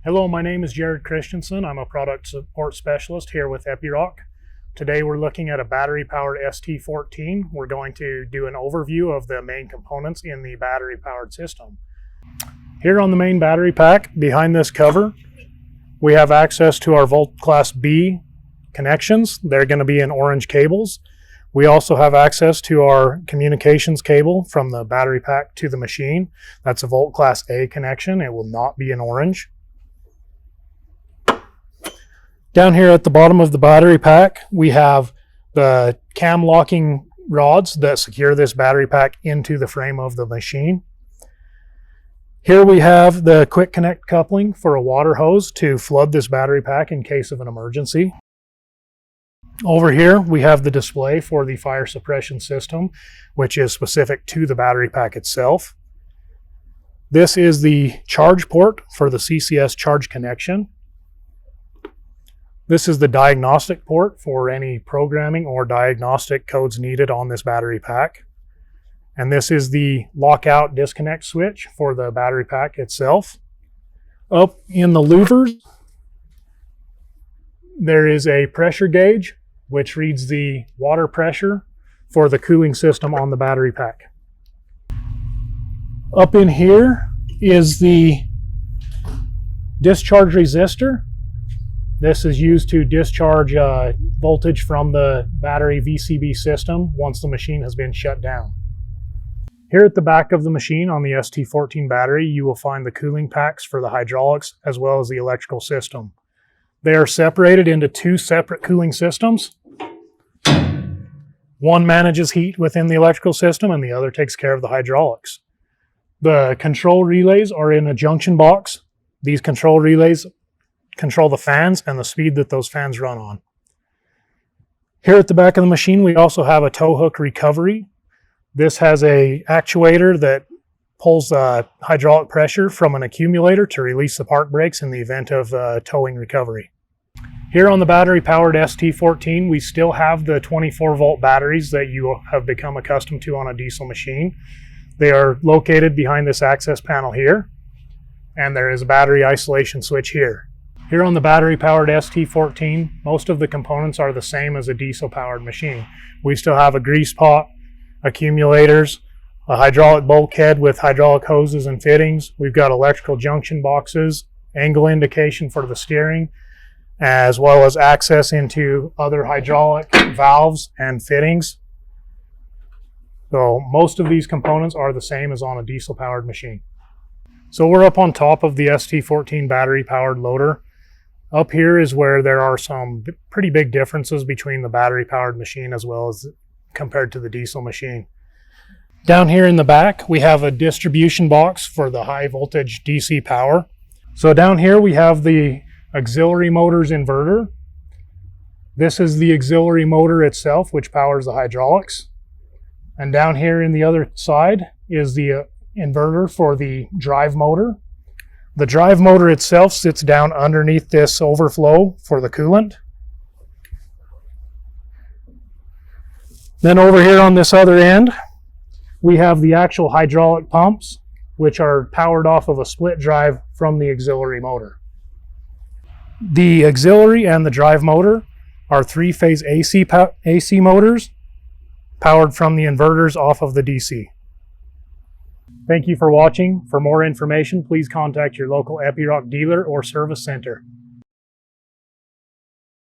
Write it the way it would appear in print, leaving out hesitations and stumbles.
Hello, my name is Jared Christensen. I'm a product support specialist here with Epiroc. Today we're looking at a battery-powered ST14. We're going to do an overview of the main components in the battery-powered system. Here on the main battery pack, behind this cover, we have access to our Volt Class B connections. They're going to be in orange cables. We also have access to our communications cable from the battery pack to the machine. That's a Volt Class A connection. It will not be in orange. Down here at the bottom of the battery pack, we have the cam locking rods that secure this battery pack into the frame of the machine. Here we have the quick connect coupling for a water hose to flood this battery pack in case of an emergency. Over here we have the display for the fire suppression system, which is specific to the battery pack itself. This is the charge port for the CCS charge connection. This is the diagnostic port for any programming or diagnostic codes needed on this battery pack. And this is the lockout disconnect switch for the battery pack itself. Up in the louvers, there is a pressure gauge which reads the water pressure for the cooling system on the battery pack. Up in here is the discharge resistor. This is used to discharge voltage from the battery VCB system once the machine has been shut down. Here at the back of the machine on the ST14 battery, you will find the cooling packs for the hydraulics as well as the electrical system. They are separated into two separate cooling systems. One manages heat within the electrical system and the other takes care of the hydraulics. The control relays are in a junction box. These control relays control the fans and the speed that those fans run on. Here at the back of the machine, we also have a tow hook recovery. This has an actuator that pulls hydraulic pressure from an accumulator to release the park brakes in the event of towing recovery. Here on the battery-powered ST14, we still have the 24-volt batteries that you have become accustomed to on a diesel machine. They are located behind this access panel here, and there is a battery isolation switch here. Here on the battery-powered ST14, most of the components are the same as a diesel-powered machine. We still have a grease pot, accumulators, a hydraulic bulkhead with hydraulic hoses and fittings. We've got electrical junction boxes, angle indication for the steering, as well as access into other hydraulic valves and fittings. So most of these components are the same as on a diesel-powered machine. So we're up on top of the ST14 battery-powered loader. Up here is where there are some pretty big differences between the battery-powered machine as well as compared to the diesel machine. Down here in the back, we have a distribution box for the high voltage DC power. So down here we have the auxiliary motors inverter. This is the auxiliary motor itself, which powers the hydraulics. And down here in the other side is the inverter for the drive motor. The drive motor itself sits down underneath this overflow for the coolant. Then over here on this other end, we have the actual hydraulic pumps, which are powered off of a split drive from the auxiliary motor. The auxiliary and the drive motor are three-phase AC motors powered from the inverters off of the DC. Thank you for watching. For more information, please contact your local Epiroc dealer or service center.